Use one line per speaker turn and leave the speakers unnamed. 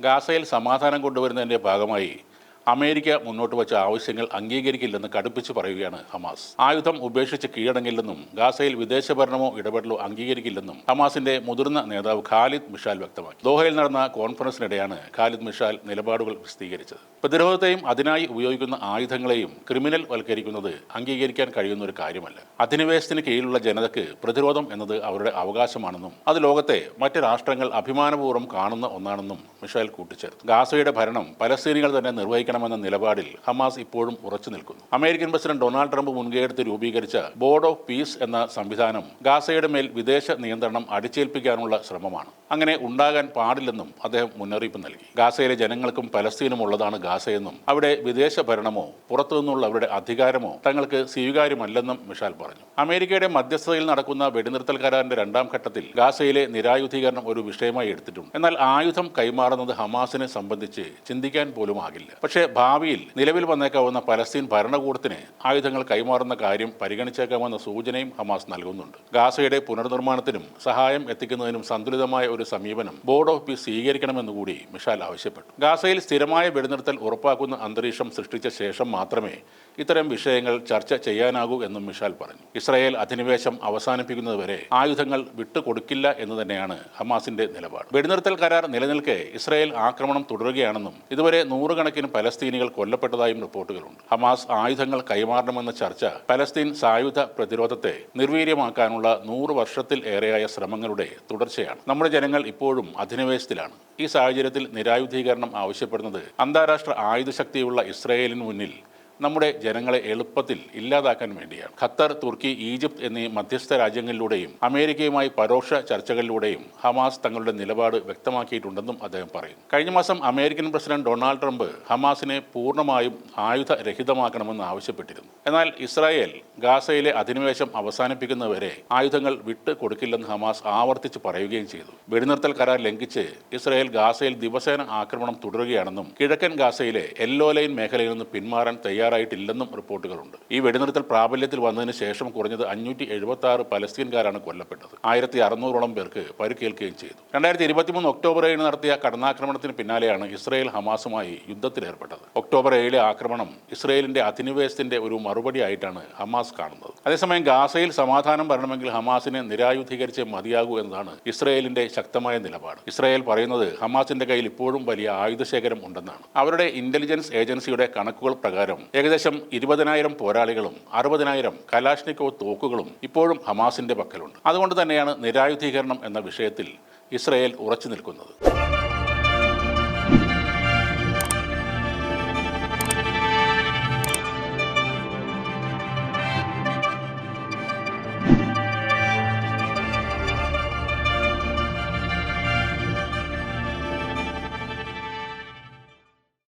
ഗാസയിൽ സമാധാനം കൊണ്ടുവരുന്നതിന്റെ ഭാഗമായി അമേരിക്ക മുന്നോട്ട് വച്ച ആവശ്യങ്ങൾ അംഗീകരിക്കില്ലെന്ന് കടുപ്പിച്ച് പറയുകയാണ് ഹമാസ്. ആയുധം ഉപേക്ഷിച്ച് കീഴടങ്ങില്ലെന്നും ഗാസയിൽ വിദേശ ഭരണമോ ഇടപെടലോ അംഗീകരിക്കില്ലെന്നും ഹമാസിന്റെ മുതിർന്ന നേതാവ് ഖാലിദ് മിഷാൽ വ്യക്തമാക്കി. ദോഹയിൽ നടന്ന കോൺഫറൻസിനിടെയാണ് ഖാലിദ് മിഷാൽ നിലപാടുകൾ വിശദീകരിച്ചത്. പ്രതിരോധത്തെയും അതിനായി ഉപയോഗിക്കുന്ന ആയുധങ്ങളെയും ക്രിമിനൽ വൽക്കരിക്കുന്നത് അംഗീകരിക്കാൻ കഴിയുന്ന ഒരു കാര്യമല്ല. അധിനിവേശത്തിന് കീഴിലുള്ള ജനതയ്ക്ക് പ്രതിരോധം എന്നത് അവരുടെ അവകാശമാണെന്നും അത് ലോകത്തെ മറ്റ് രാഷ്ട്രങ്ങൾ അഭിമാനപൂർവ്വം കാണുന്ന ഒന്നാണെന്നും മിഷാൽ കൂട്ടിച്ചേർത്തു. ഗാസയുടെ ഭരണം പലസ്തീനികൾ തന്നെ നിർവഹിക്കണം എന്ന നിലപാടിൽ ഹമാസ് ഇപ്പോഴും ഉറച്ചു നിൽക്കുന്നു. അമേരിക്കൻ പ്രസിഡന്റ് ഡൊണാൾഡ് ട്രംപ് മുൻകൈയെടുത്ത് രൂപീകരിച്ച ബോർഡ് ഓഫ് പീസ് എന്ന സംവിധാനം ഗാസയുടെ മേൽ വിദേശ നിയന്ത്രണം അടിച്ചേൽപ്പിക്കാനുള്ള ശ്രമമാണ്. അങ്ങനെ ഉണ്ടാകാൻ പാടില്ലെന്നും അദ്ദേഹം മുന്നറിയിപ്പ് നൽകി. ഗാസയിലെ ജനങ്ങൾക്കും പലസ്തീനും ഉള്ളതാണ് ഗാസയെന്നും അവിടെ വിദേശ ഭരണമോ പുറത്തുനിന്നുള്ള അവരുടെ അധികാരമോ തങ്ങൾക്ക് സ്വീകാര്യമല്ലെന്നും മിഷാൽ പറഞ്ഞു. അമേരിക്കയുടെ മധ്യസ്ഥതയിൽ നടക്കുന്ന വെടിനിർത്തൽ കരാറിന്റെ രണ്ടാം ഘട്ടത്തിൽ ഗാസയിലെ നിരായുധീകരണം ഒരു വിഷയമായി എടുത്തിട്ടുണ്ട്. എന്നാൽ ആയുധം കൈമാറുന്നത് ഹമാസിനെ സംബന്ധിച്ച് ചിന്തിക്കാൻ പോലും ആകില്ല. പക്ഷേ ഭാവിയിൽ നിലവിൽ വന്നേക്കാവുന്ന പലസ്തീൻ ഭരണകൂടത്തിന് ആയുധങ്ങൾ കൈമാറുന്ന കാര്യം പരിഗണിച്ചേക്കാമെന്ന സൂചനയും ഹമാസ് നൽകുന്നുണ്ട്. ഗാസയുടെ പുനർനിർമ്മാണത്തിനും സഹായം എത്തിക്കുന്നതിനും സന്തുലിതമായ ഒരു സമീപനം ബോർഡ് ഓഫ് പീസ് സ്വീകരിക്കണമെന്നുകൂടി മിഷാൽ ആവശ്യപ്പെട്ടു. ഗാസയിൽ സ്ഥിരമായ വെടിനിർത്തൽ ഉറപ്പാക്കുന്ന അന്തരീക്ഷം സൃഷ്ടിച്ച ശേഷം മാത്രമേ ഇത്തരം വിഷയങ്ങൾ ചർച്ച ചെയ്യാനാകൂ എന്നും മിഷാൽ പറഞ്ഞു. ഇസ്രായേൽ അധിനിവേശം അവസാനിപ്പിക്കുന്നതുവരെ ആയുധങ്ങൾ വിട്ടുകൊടുക്കില്ല എന്ന് തന്നെയാണ് ഹമാസിന്റെ നിലപാട്. വെടിനിർത്തൽ കരാർ നിലനിൽക്കെ ഇസ്രായേൽ ആക്രമണം തുടരുകയാണെന്നും ഇതുവരെ നൂറുകണക്കിന് പലസ്തീനികൾ കൊല്ലപ്പെട്ടതായും റിപ്പോർട്ടുകളുണ്ട്. ഹമാസ് ആയുധങ്ങൾ കൈമാറണമെന്ന ചർച്ച പലസ്തീൻ സായുധ പ്രതിരോധത്തെ നിർവീര്യമാക്കാനുള്ള 100 വർഷത്തിൽ ഏറെയായ ശ്രമങ്ങളുടെ തുടർച്ചയാണ്. നമ്മുടെ ജനങ്ങൾ ഇപ്പോഴും അധിനിവേശത്തിലാണ്. ഈ സാഹചര്യത്തിൽ നിരായുധീകരണം ആവശ്യപ്പെടുന്നത് അന്താരാഷ്ട്ര ആയുധശക്തിയുള്ള ഇസ്രായേലിന് മുന്നിൽ നമ്മുടെ ജനങ്ങളെ എളുപ്പത്തിൽ ഇല്ലാതാക്കാൻ വേണ്ടിയാണ്. ഖത്തർ, തുർക്കി, ഈജിപ്ത് എന്നീ മധ്യസ്ഥ രാജ്യങ്ങളിലൂടെയും അമേരിക്കയുമായി പരോക്ഷ ചർച്ചകളിലൂടെയും ഹമാസ് തങ്ങളുടെ നിലപാട് വ്യക്തമാക്കിയിട്ടുണ്ടെന്നും അദ്ദേഹം പറയും. കഴിഞ്ഞ മാസം അമേരിക്കൻ പ്രസിഡന്റ് ഡൊണാൾഡ് ട്രംപ് ഹമാസിനെ പൂർണ്ണമായും ആയുധരഹിതമാക്കണമെന്ന് ആവശ്യപ്പെട്ടിരുന്നു. എന്നാൽ ഇസ്രായേൽ ഗാസയിലെ അധിനിവേശം അവസാനിപ്പിക്കുന്നവരെ ആയുധങ്ങൾ വിട്ട് കൊടുക്കില്ലെന്ന് ഹമാസ് ആവർത്തിച്ച് പറയുകയും ചെയ്തു. വെടിനിർത്തൽ കരാർ ലംഘിച്ച് ഇസ്രായേൽ ഗാസയിൽ ദിവസേന ആക്രമണം തുടരുകയാണെന്നും കിഴക്കൻ ഗാസയിലെ യെല്ലോ ലൈൻ മേഖലയിൽ നിന്ന് പിന്മാറാൻ തയ്യാറായിട്ടില്ലെന്നും റിപ്പോർട്ടുകളുണ്ട്. ഈ വെടിനിർത്തൽ പ്രാബല്യത്തിൽ വന്നതിന് ശേഷം കുറഞ്ഞത് 576 പലസ്തീൻകാരാണ് കൊല്ലപ്പെട്ടത്. 1600ഓളം പേർക്ക് പരിക്കേൽക്കുകയും ചെയ്തു. 2023 ഒക്ടോബർ 7 നടത്തിയ കടന്നാക്രമണത്തിന് പിന്നാലെയാണ് ഇസ്രായേൽ ഹമാസുമായി യുദ്ധത്തിലേർപ്പെട്ടത്. ഒക്ടോബർ 7 ആക്രമണം ഇസ്രായേലിന്റെ അധിനിവേശത്തിന്റെ ഒരു മറുപടിയായിട്ടാണ് ഹമാസ് കാണുന്നത്. അതേസമയം ഗാസയിൽ സമാധാനം വരണമെങ്കിൽ ഹമാസിനെ നിരായുധീകരിച്ചേ മതിയാകൂ എന്നതാണ് ഇസ്രായേലിന്റെ ശക്തമായ നിലപാട്. ഇസ്രായേൽ പറയുന്നത് ഹമാസിന്റെ കയ്യിൽ ഇപ്പോഴും വലിയ ആയുധശേഖരം ഉണ്ടെന്നാണ്. അവരുടെ ഇന്റലിജൻസ് ഏജൻസിയുടെ കണക്കുകൾ പ്രകാരം ഏകദേശം 20,000 പോരാളികളും 60,000 കലാഷ്നിക്കോവ് തോക്കുകളും ഇപ്പോഴും ഹമാസിന്റെ പക്കലുണ്ട്. അതുകൊണ്ട് തന്നെയാണ് നിരായുധീകരണം എന്ന വിഷയത്തിൽ ഇസ്രായേൽ ഉറച്ചു നിൽക്കുന്നത്.